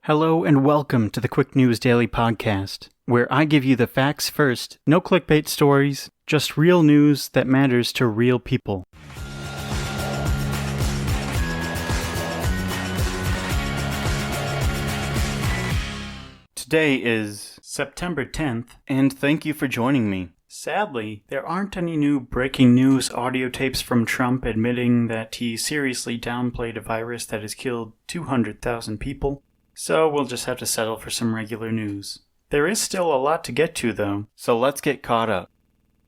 Hello and welcome to the Quick News Daily Podcast, where I give you the facts first, no clickbait stories, just real news that matters to real people. Today is September 10th, and thank you for joining me. Sadly, there aren't any new breaking news audio tapes from Trump admitting that he seriously downplayed a virus that has killed 200,000 people. So we'll just have to settle for some regular news. There is still a lot to get to though, so let's get caught up.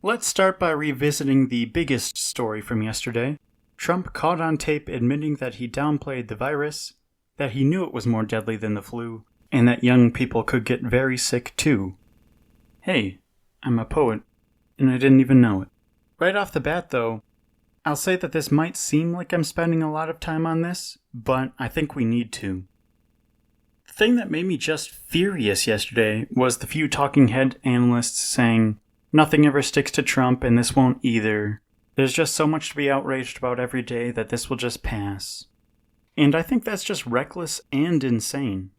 Let's start by revisiting the biggest story from yesterday. Trump caught on tape admitting that he downplayed the virus, that he knew it was more deadly than the flu, and that young people could get very sick too. Hey, I'm a poet, and I didn't even know it. Right off the bat though, I'll say that this might seem like I'm spending a lot of time on this, but I think we need to. The thing that made me just furious yesterday was the few talking head analysts saying, nothing ever sticks to Trump and this won't either. There's just so much to be outraged about every day that this will just pass. And I think that's just reckless and insane.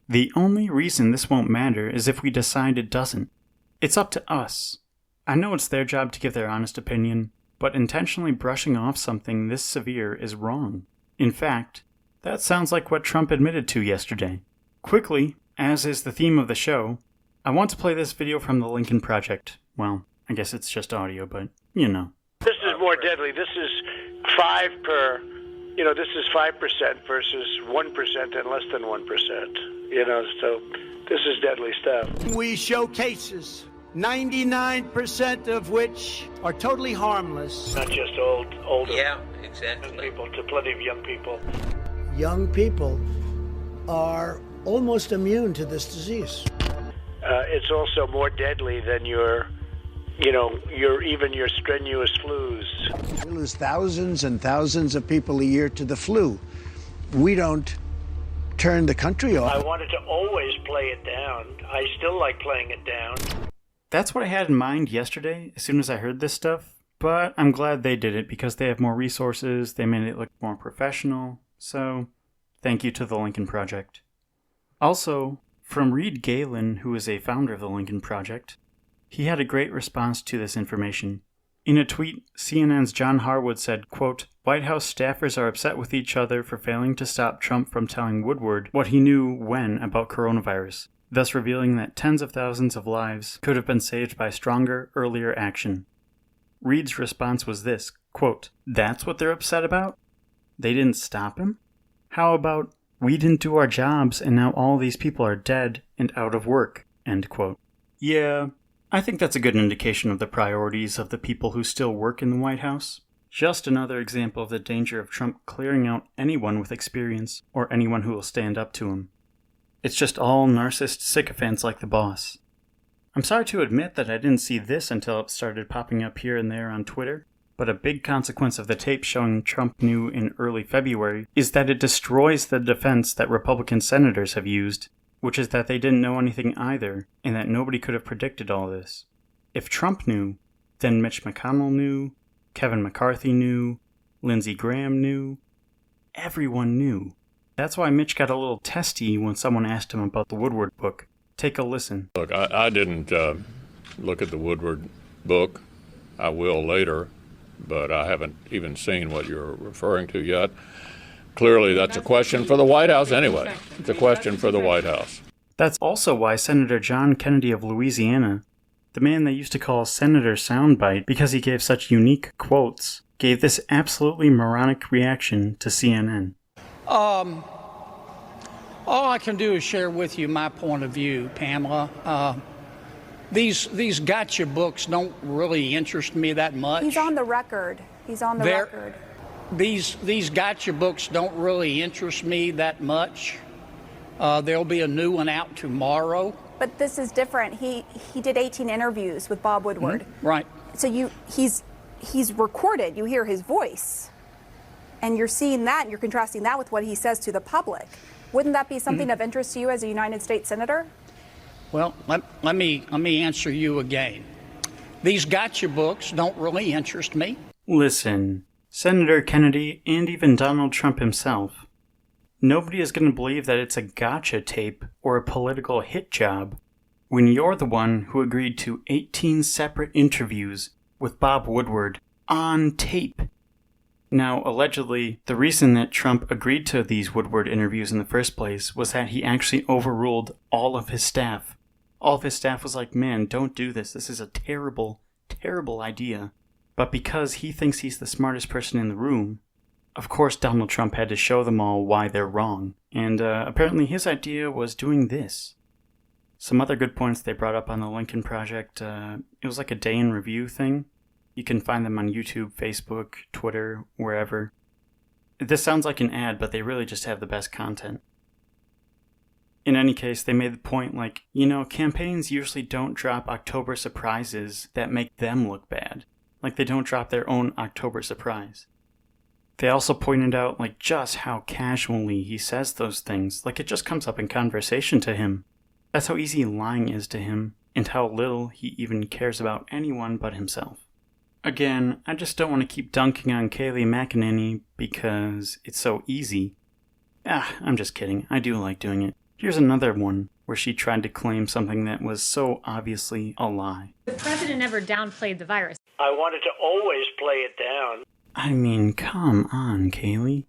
The only reason this won't matter is if we decide it doesn't. It's up to us. I know it's their job to give their honest opinion, but intentionally brushing off something this severe is wrong. In fact, that sounds like what Trump admitted to yesterday. Quickly, as is the theme of the show, I want to play this video from the Lincoln Project. Well, I guess it's just audio, but you know. This is more deadly. This is 5 per, this is 5% versus 1% and less than 1%, so this is deadly stuff. We show cases, 99% of which are totally harmless. Not just older. Yeah, exactly. People, to plenty of young people. Young people are almost immune to this disease. It's also more deadly than your strenuous flus. We lose thousands and thousands of people a year to the flu. We don't turn the country off. I wanted to always play it down. I still like playing it down. That's what I had in mind yesterday as soon as I heard this stuff, but I'm glad they did it because they have more resources, they made it look more professional, so thank you to the Lincoln Project. Also, from Reed Galen, who is a founder of the Lincoln Project, he had a great response to this information. In a tweet, CNN's John Harwood said, quote, White House staffers are upset with each other for failing to stop Trump from telling Woodward what he knew when about coronavirus, thus revealing that tens of thousands of lives could have been saved by stronger, earlier action. Reed's response was this, quote, That's what they're upset about? They didn't stop him? How about, we didn't do our jobs and now all these people are dead and out of work, end quote. Yeah, I think that's a good indication of the priorities of the people who still work in the White House. Just another example of the danger of Trump clearing out anyone with experience or anyone who will stand up to him. It's just all narcissist sycophants like the boss. I'm sorry to admit that I didn't see this until it started popping up here and there on Twitter, but a big consequence of the tape showing Trump knew in early February is that it destroys the defense that Republican senators have used, which is that they didn't know anything either, and that nobody could have predicted all this. If Trump knew, then Mitch McConnell knew, Kevin McCarthy knew, Lindsey Graham knew, everyone knew. That's why Mitch got a little testy when someone asked him about the Woodward book. Take a listen. Look, I didn't look at the Woodward book. I will later, but I haven't even seen what you're referring to yet. Clearly, that's a question for the White House anyway. It's a question for the White House. That's also why Senator John Kennedy of Louisiana, the man they used to call Senator Soundbite because he gave such unique quotes, gave this absolutely moronic reaction to CNN. All I can do is share with you my point of view, Pamela. These gotcha books don't really interest me that much. He's on the record. These gotcha books don't really interest me that much. There'll be a new one out tomorrow. But this is different. He did 18 interviews with Bob Woodward. Mm-hmm. Right. So he's recorded. You hear his voice, and you're seeing that, and you're contrasting that with what he says to the public. Wouldn't that be something of interest to you as a United States Senator? Well, let me answer you again. These gotcha books don't really interest me. Listen, Senator Kennedy and even Donald Trump himself, Nobody is going to believe that it's a gotcha tape or a political hit job when you're the one who agreed to 18 separate interviews with Bob Woodward on tape. Now, allegedly, the reason that Trump agreed to these Woodward interviews in the first place was that he actually overruled all of his staff. All of his staff was like, man, don't do this. This is a terrible, terrible idea. But because he thinks he's the smartest person in the room, of course Donald Trump had to show them all why they're wrong. And apparently his idea was doing this. Some other good points they brought up on the Lincoln Project, it was like a day in review thing. You can find them on YouTube, Facebook, Twitter, wherever. This sounds like an ad, but they really just have the best content. In any case, they made the point like, campaigns usually don't drop October surprises that make them look bad. Like they don't drop their own October surprise. They also pointed out like just how casually he says those things, like it just comes up in conversation to him. That's how easy lying is to him, and how little he even cares about anyone but himself. Again, I just don't want to keep dunking on Kayleigh McEnany because it's so easy. I'm just kidding. I do like doing it. Here's another one where she tried to claim something that was so obviously a lie. The president never downplayed the virus. I wanted to always play it down. I mean, come on, Kayleigh.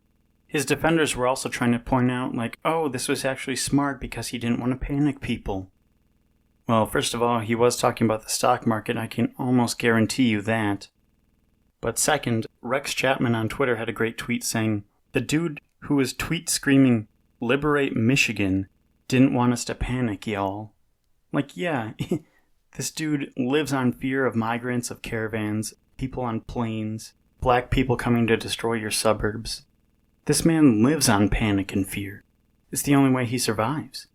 His defenders were also trying to point out, like, oh, this was actually smart because he didn't want to panic people. Well, first of all, he was talking about the stock market, I can almost guarantee you that. But second, Rex Chapman on Twitter had a great tweet saying, the dude who was tweet screaming, "Liberate Michigan," didn't want us to panic, y'all. Like, yeah, this dude lives on fear of migrants, of caravans, people on planes, black people coming to destroy your suburbs. This man lives on panic and fear. It's the only way he survives.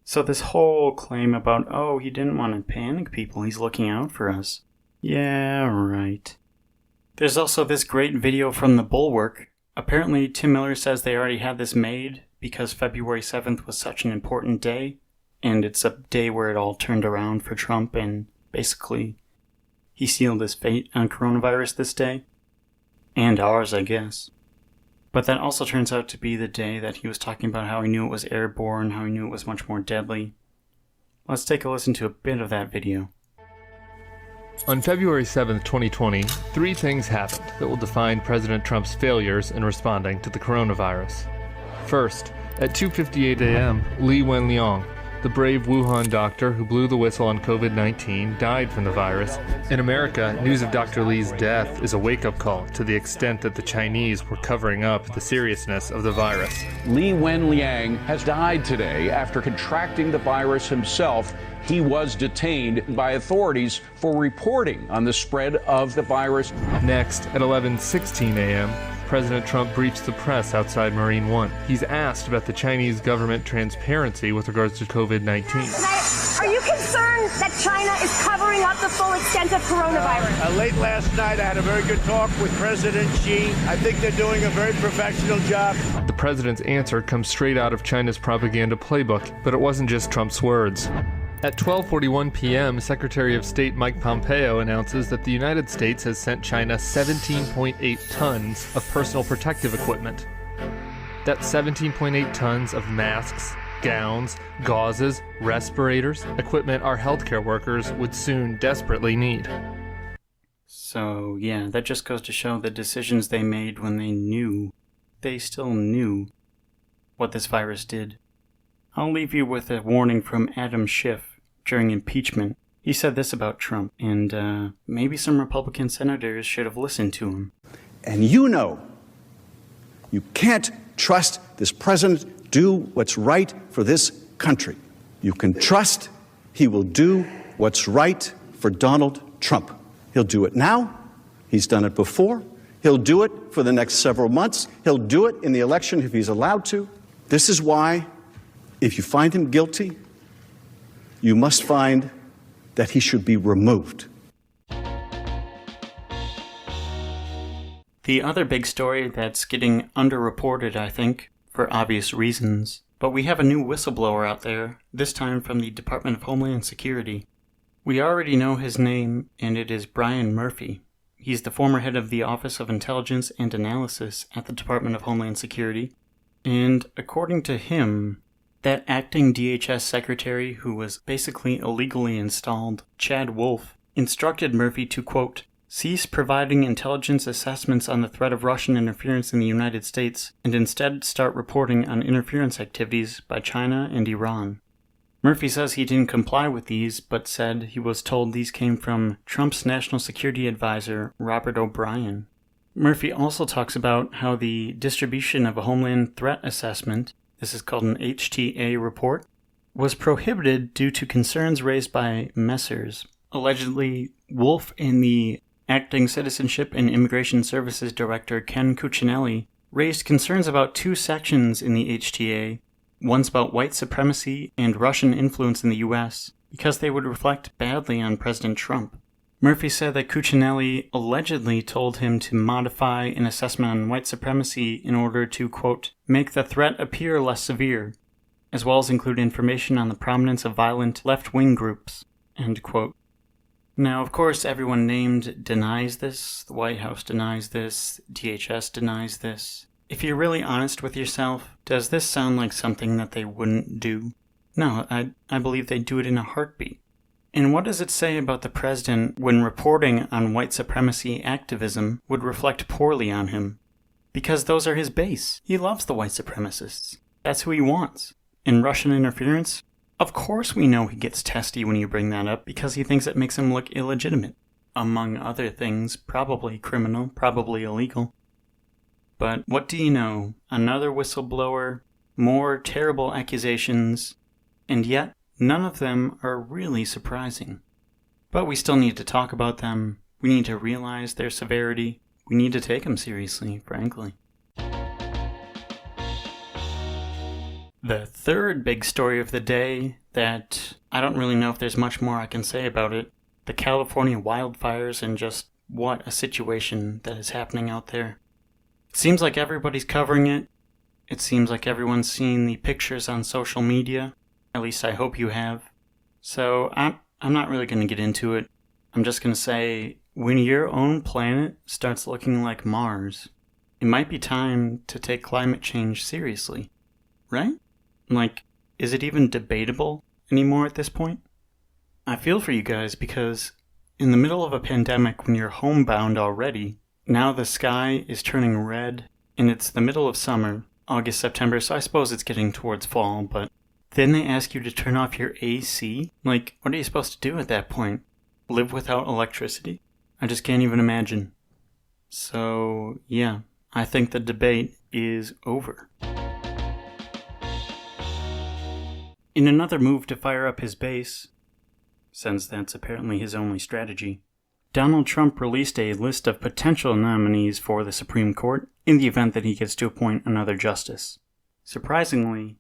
So this whole claim about, oh, he didn't want to panic people, he's looking out for us. Yeah, right. There's also this great video from the Bulwark. Apparently, Tim Miller says they already had this made because February 7th was such an important day, and it's a day where it all turned around for Trump, and basically, he sealed his fate on coronavirus this day. And ours, I guess. But that also turns out to be the day that he was talking about how he knew it was airborne, how he knew it was much more deadly. Let's take a listen to a bit of that video. On February 7th, 2020, 3 things happened that will define President Trump's failures in responding to the coronavirus. First, at 2:58 a.m., Li Wenliang, the brave Wuhan doctor who blew the whistle on COVID-19, died from the virus. In America, news of Dr. Li's death is a wake-up call to the extent that the Chinese were covering up the seriousness of the virus. Li Wenliang has died today after contracting the virus himself. He was detained by authorities for reporting on the spread of the virus. Next, at 11:16 a.m., President Trump briefs the press outside Marine One. He's asked about the Chinese government transparency with regards to COVID-19. Are you concerned that China is covering up the full extent of coronavirus? Late last night, I had a very good talk with President Xi. I think they're doing a very professional job. The president's answer comes straight out of China's propaganda playbook, but it wasn't just Trump's words. At 12:41 p.m., Secretary of State Mike Pompeo announces that the United States has sent China 17.8 tons of personal protective equipment. That's 17.8 tons of masks, gowns, gauzes, respirators, equipment our healthcare workers would soon desperately need. So, yeah, that just goes to show the decisions they made when they still knew what this virus did. I'll leave you with a warning from Adam Schiff during impeachment. He said this about Trump, and maybe some Republican senators should have listened to him. And you can't trust this president do what's right for this country. You can trust he will do what's right for Donald Trump. He'll do it now. He's done it before. He'll do it for the next several months. He'll do it in the election if he's allowed to. This is why, if you find him guilty, you must find that he should be removed. The other big story that's getting underreported, I think, for obvious reasons, but we have a new whistleblower out there, this time from the Department of Homeland Security. We already know his name, and it is Brian Murphy. He's the former head of the Office of Intelligence and Analysis at the Department of Homeland Security. And according to him, that acting DHS secretary who was basically illegally installed, Chad Wolf, instructed Murphy to, quote, cease providing intelligence assessments on the threat of Russian interference in the United States and instead start reporting on interference activities by China and Iran. Murphy says he didn't comply with these, but said he was told these came from Trump's national security advisor, Robert O'Brien. Murphy also talks about how the distribution of a Homeland Threat Assessment, this is called an HTA report, was prohibited due to concerns raised by Messrs. Allegedly, Wolf and the Acting Citizenship and Immigration Services Director Ken Cuccinelli raised concerns about two sections in the HTA. One's about white supremacy and Russian influence in the U.S., because they would reflect badly on President Trump. Murphy said that Cuccinelli allegedly told him to modify an assessment on white supremacy in order to, quote, make the threat appear less severe, as well as include information on the prominence of violent left-wing groups, end quote. Now, of course, everyone named denies this. The White House denies this. DHS denies this. If you're really honest with yourself, does this sound like something that they wouldn't do? No, I believe they'd do it in a heartbeat. And what does it say about the president when reporting on white supremacy activism would reflect poorly on him? Because those are his base. He loves the white supremacists. That's who he wants. And Russian interference? Of course we know he gets testy when you bring that up because he thinks it makes him look illegitimate. Among other things, probably criminal, probably illegal. But what do you know? Another whistleblower, more terrible accusations, and yet none of them are really surprising. But we still need to talk about them. We need to realize their severity. We need to take them seriously, frankly. The third big story of the day that I don't really know if there's much more I can say about it. The California wildfires and just what a situation that is happening out there. It seems like everybody's covering it. It seems like everyone's seen the pictures on social media. At least I hope you have. So I'm not really going to get into it. I'm just going to say, when your own planet starts looking like Mars, it might be time to take climate change seriously. Right? Like, is it even debatable anymore at this point? I feel for you guys because in the middle of a pandemic when you're homebound already, now the sky is turning red and it's the middle of summer, August, September, so I suppose it's getting towards fall, but then they ask you to turn off your AC? Like, what are you supposed to do at that point? Live without electricity? I just can't even imagine. So, yeah, I think the debate is over. In another move to fire up his base, since that's apparently his only strategy, Donald Trump released a list of potential nominees for the Supreme Court in the event that he gets to appoint another justice. Surprisingly,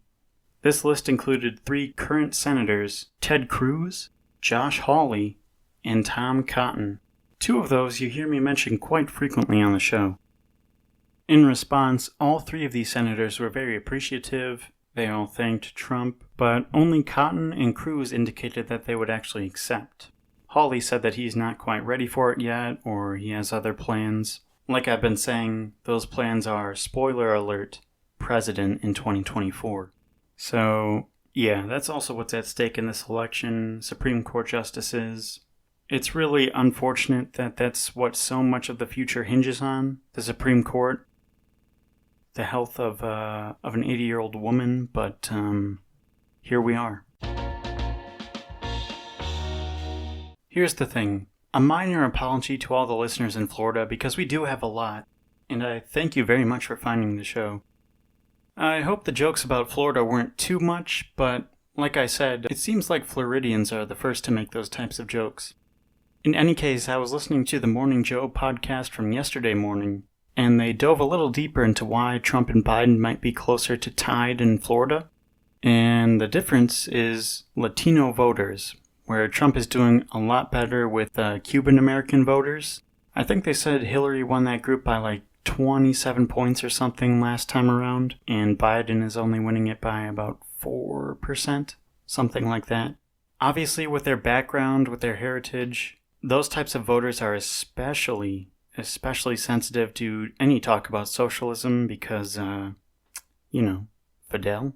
this list included 3 current senators, Ted Cruz, Josh Hawley, and Tom Cotton. 2 of those you hear me mention quite frequently on the show. In response, all 3 of these senators were very appreciative. They all thanked Trump, but only Cotton and Cruz indicated that they would actually accept. Hawley said that he's not quite ready for it yet, or he has other plans. Like I've been saying, those plans are, spoiler alert, president in 2024. So, yeah, that's also what's at stake in this election, Supreme Court justices. It's really unfortunate that that's what so much of the future hinges on, the Supreme Court. The health of an 80-year-old woman, but here we are. Here's the thing. A minor apology to all the listeners in Florida, because we do have a lot, and I thank you very much for finding the show. I hope the jokes about Florida weren't too much, but like I said, it seems like Floridians are the first to make those types of jokes. In any case, I was listening to the Morning Joe podcast from yesterday morning, and they dove a little deeper into why Trump and Biden might be closer to tied in Florida. And the difference is Latino voters, where Trump is doing a lot better with Cuban-American voters. I think they said Hillary won that group by like 27 points or something last time around, and Biden is only winning it by about 4%, something like that. Obviously, with their background, with their heritage, those types of voters are especially sensitive to any talk about socialism because, Fidel.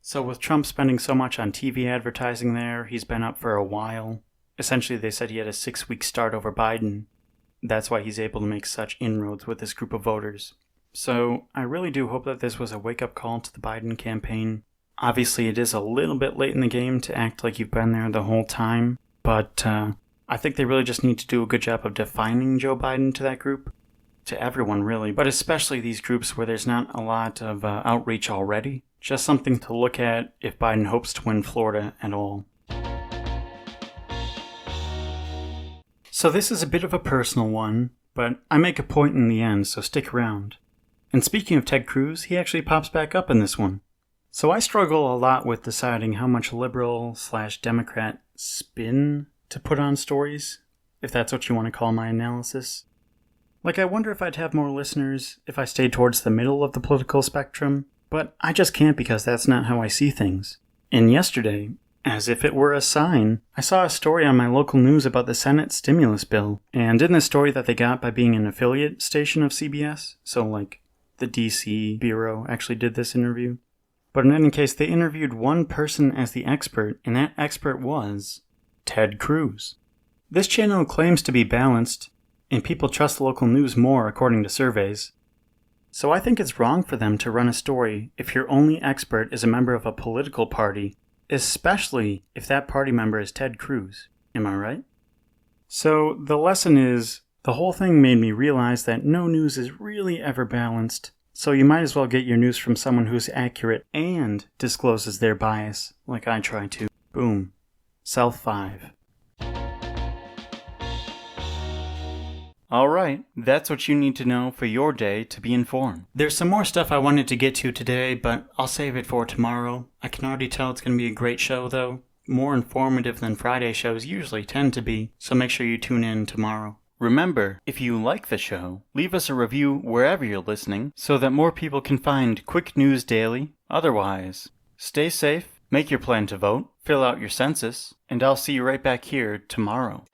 So with Trump spending so much on TV advertising there, he's been up for a while. Essentially, they said he had a 6-week start over Biden. That's why he's able to make such inroads with this group of voters. So I really do hope that this was a wake-up call to the Biden campaign. Obviously, it is a little bit late in the game to act like you've been there the whole time, but I think they really just need to do a good job of defining Joe Biden to that group. To everyone, really, but especially these groups where there's not a lot of outreach already. Just something to look at if Biden hopes to win Florida at all. So this is a bit of a personal one, but I make a point in the end, so stick around. And speaking of Ted Cruz, he actually pops back up in this one. So I struggle a lot with deciding how much liberal/Democrat spin to put on stories, if that's what you want to call my analysis. Like, I wonder if I'd have more listeners if I stayed towards the middle of the political spectrum, but I just can't because that's not how I see things. And yesterday, as if it were a sign, I saw a story on my local news about the Senate stimulus bill, and in the story that they got by being an affiliate station of CBS, so like the DC bureau actually did this interview. But in any case, they interviewed one person as the expert, and that expert was Ted Cruz. This channel claims to be balanced, and people trust local news more according to surveys. So I think it's wrong for them to run a story if your only expert is a member of a political party, especially if that party member is Ted Cruz. Am I right? So the lesson is, the whole thing made me realize that no news is really ever balanced, so you might as well get your news from someone who's accurate and discloses their bias, like I try to. Boom. Self 5. Alright, that's what you need to know for your day to be informed. There's some more stuff I wanted to get to today, but I'll save it for tomorrow. I can already tell it's going to be a great show, though. More informative than Friday shows usually tend to be, so make sure you tune in tomorrow. Remember, if you like the show, leave us a review wherever you're listening so that more people can find quick news daily. Otherwise, stay safe, make your plan to vote, fill out your census, and I'll see you right back here tomorrow.